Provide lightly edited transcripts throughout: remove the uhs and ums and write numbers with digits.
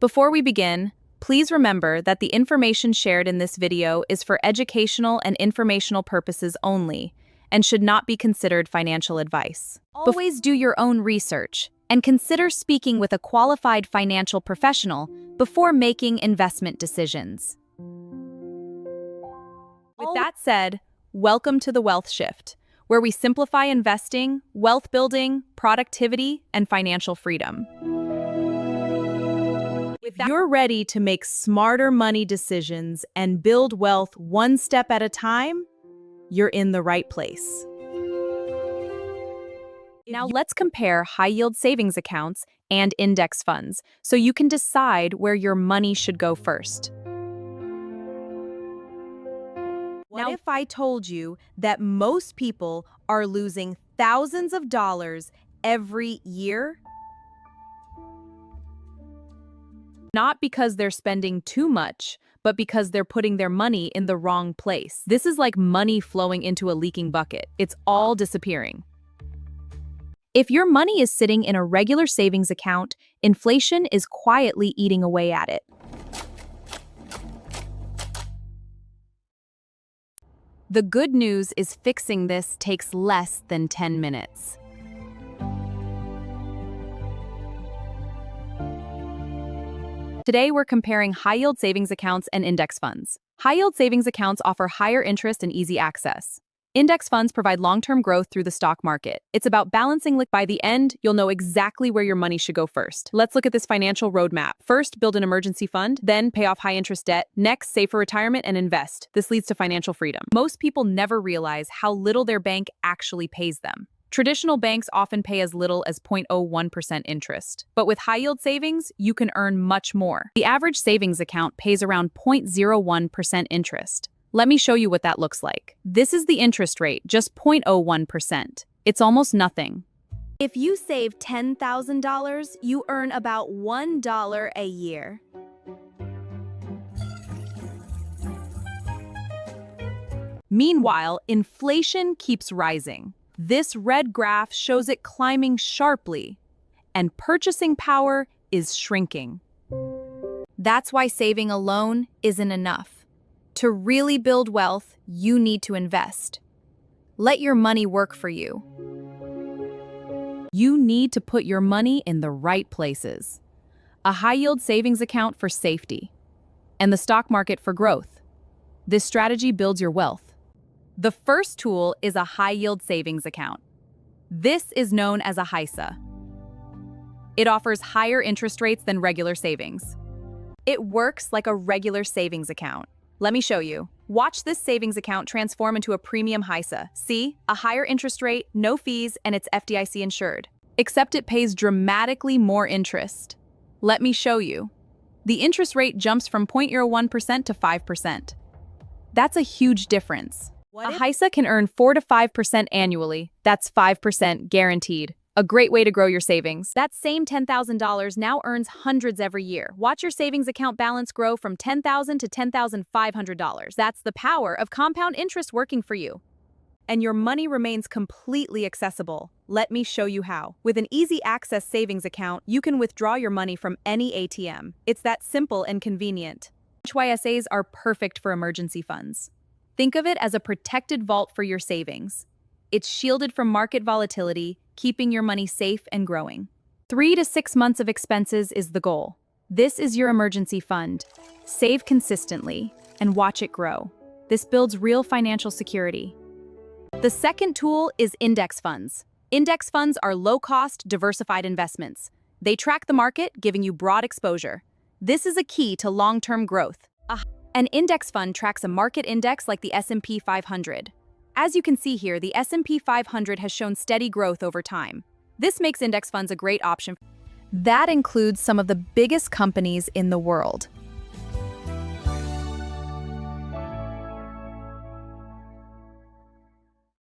Before we begin, please remember that the information shared in this video is for educational and informational purposes only and should not be considered financial advice. Always do your own research and consider speaking with a qualified financial professional before making investment decisions. With that said, welcome to the Wealth Shift, where we simplify investing, wealth building, productivity, and financial freedom. If you're ready to make smarter money decisions and build wealth one step at a time, you're in the right place. Now let's compare high-yield savings accounts and index funds so you can decide where your money should go first. Now, if I told you that most people are losing thousands of dollars every year? Not because they're spending too much, but because they're putting their money in the wrong place. This is like money flowing into a leaking bucket. It's all disappearing. If your money is sitting in a regular savings account, inflation is quietly eating away at it. The good news is fixing this takes less than 10 minutes. Today, we're comparing high-yield savings accounts and index funds. High-yield savings accounts offer higher interest and easy access. Index funds provide long-term growth through the stock market. It's about balancing. By the end, you'll know exactly where your money should go first. Let's look at this financial roadmap. First, build an emergency fund, then pay off high-interest debt. Next, save for retirement and invest. This leads to financial freedom. Most people never realize how little their bank actually pays them. Traditional banks often pay as little as 0.01% interest. But with high-yield savings, you can earn much more. The average savings account pays around 0.01% interest. Let me show you what that looks like. This is the interest rate, just 0.01%. It's almost nothing. If you save $10,000, you earn about $1 a year. Meanwhile, inflation keeps rising. This red graph shows it climbing sharply, and purchasing power is shrinking. That's why saving alone isn't enough. To really build wealth, you need to invest. Let your money work for you. You need to put your money in the right places. A high-yield savings account for safety, and the stock market for growth. This strategy builds your wealth. The first tool is a high-yield savings account. This is known as a HYSA. It offers higher interest rates than regular savings. It works like a regular savings account. Let me show you. Watch this savings account transform into a premium HYSA. See? A higher interest rate, no fees, and it's FDIC insured. Except it pays dramatically more interest. Let me show you. The interest rate jumps from 0.01% to 5%. That's a huge difference. A HYSA can earn 4 to 5% annually. That's 5% guaranteed. A great way to grow your savings. That same $10,000 now earns hundreds every year. Watch your savings account balance grow from $10,000 to $10,500. That's the power of compound interest working for you. And your money remains completely accessible. Let me show you how. With an easy access savings account, you can withdraw your money from any ATM. It's that simple and convenient. HYSAs are perfect for emergency funds. Think of it as a protected vault for your savings. It's shielded from market volatility, keeping your money safe and growing. 3 to 6 months of expenses is the goal. This is your emergency fund. Save consistently and watch it grow. This builds real financial security. The second tool is index funds. Index funds are low-cost, diversified investments. They track the market, giving you broad exposure. This is a key to long-term growth. An index fund tracks a market index like the S&P 500. As you can see here, the S&P 500 has shown steady growth over time. This makes index funds a great option. That includes some of the biggest companies in the world.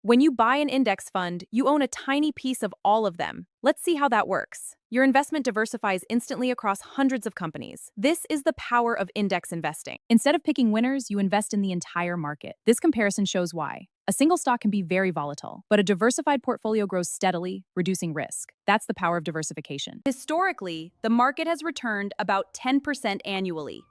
When you buy an index fund, you own a tiny piece of all of them. Let's see how that works. Your investment diversifies instantly across hundreds of companies. This is the power of index investing. Instead of picking winners, you invest in the entire market. This comparison shows why. A single stock can be very volatile, but a diversified portfolio grows steadily, reducing risk. That's the power of diversification. Historically, the market has returned about 10% annually.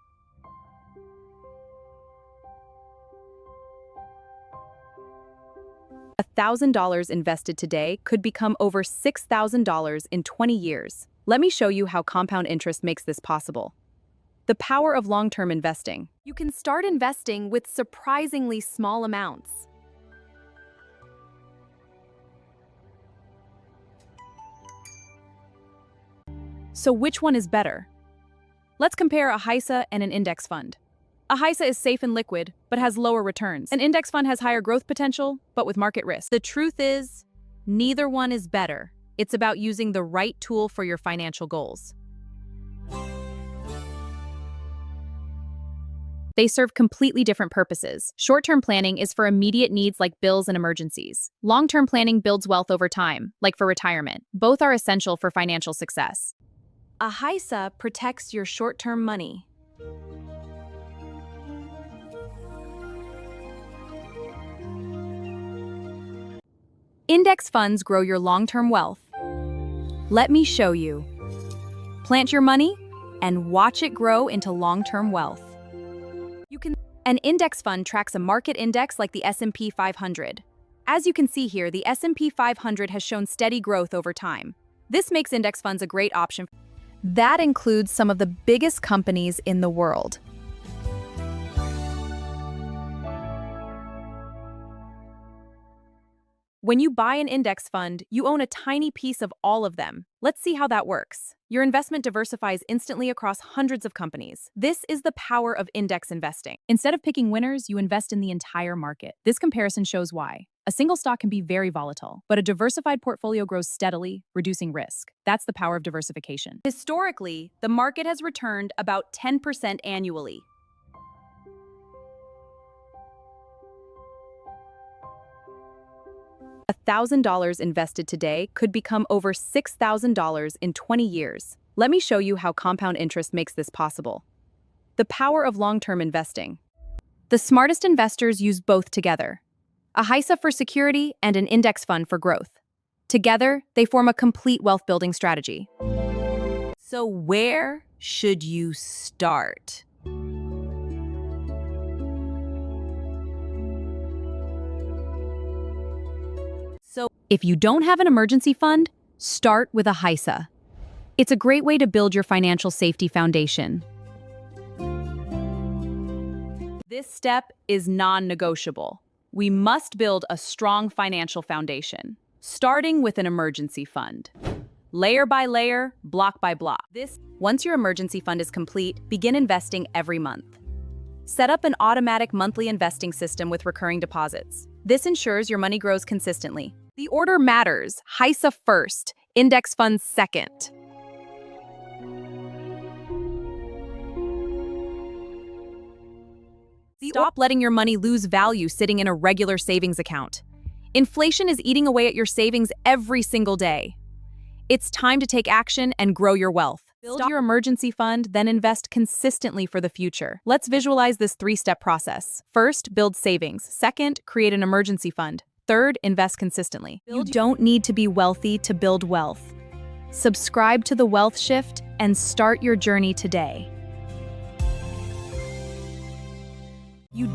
$1,000 invested today could become over $6,000 in 20 years. Let me show you how compound interest makes this possible. The power of long-term investing. You can start investing with surprisingly small amounts. So which one is better? Let's compare a HYSA and an index fund. A HYSA is safe and liquid, but has lower returns. An index fund has higher growth potential, but with market risk. The truth is, neither one is better. It's about using the right tool for your financial goals. They serve completely different purposes. Short-term planning is for immediate needs like bills and emergencies. Long-term planning builds wealth over time, like for retirement. Both are essential for financial success. A HYSA protects your short-term money. Index funds grow your long-term wealth. Let me show you. Plant your money and watch it grow into long-term wealth. An index fund tracks a market index like the S&P 500. As you can see here, the S&P 500 has shown steady growth over time. This makes index funds a great option. That includes some of the biggest companies in the world. When you buy an index fund, you own a tiny piece of all of them. Let's see how that works. Your investment diversifies instantly across hundreds of companies. This is the power of index investing. Instead of picking winners, you invest in the entire market. This comparison shows why. A single stock can be very volatile, but a diversified portfolio grows steadily, reducing risk. That's the power of diversification. Historically, the market has returned about 10% annually. $1,000 invested today could become over $6,000 in 20 years. Let me show you how compound interest makes this possible. The power of long-term investing. The smartest investors use both together. A HYSA for security and an index fund for growth. Together, they form a complete wealth-building strategy. So where should you start? If you don't have an emergency fund, start with a HYSA. It's a great way to build your financial safety foundation. This step is non-negotiable. We must build a strong financial foundation, starting with an emergency fund. Layer by layer, block by block. Once your emergency fund is complete, begin investing every month. Set up an automatic monthly investing system with recurring deposits. This ensures your money grows consistently. The order matters. HYSA first, index funds second. Stop letting your money lose value sitting in a regular savings account. Inflation is eating away at your savings every single day. It's time to take action and grow your wealth. Build your emergency fund, then invest consistently for the future. Let's visualize this three-step process. First, build savings. Second, create an emergency fund. Third, invest consistently. You don't need to be wealthy to build wealth. Subscribe to The Wealth Shift and start your journey today. You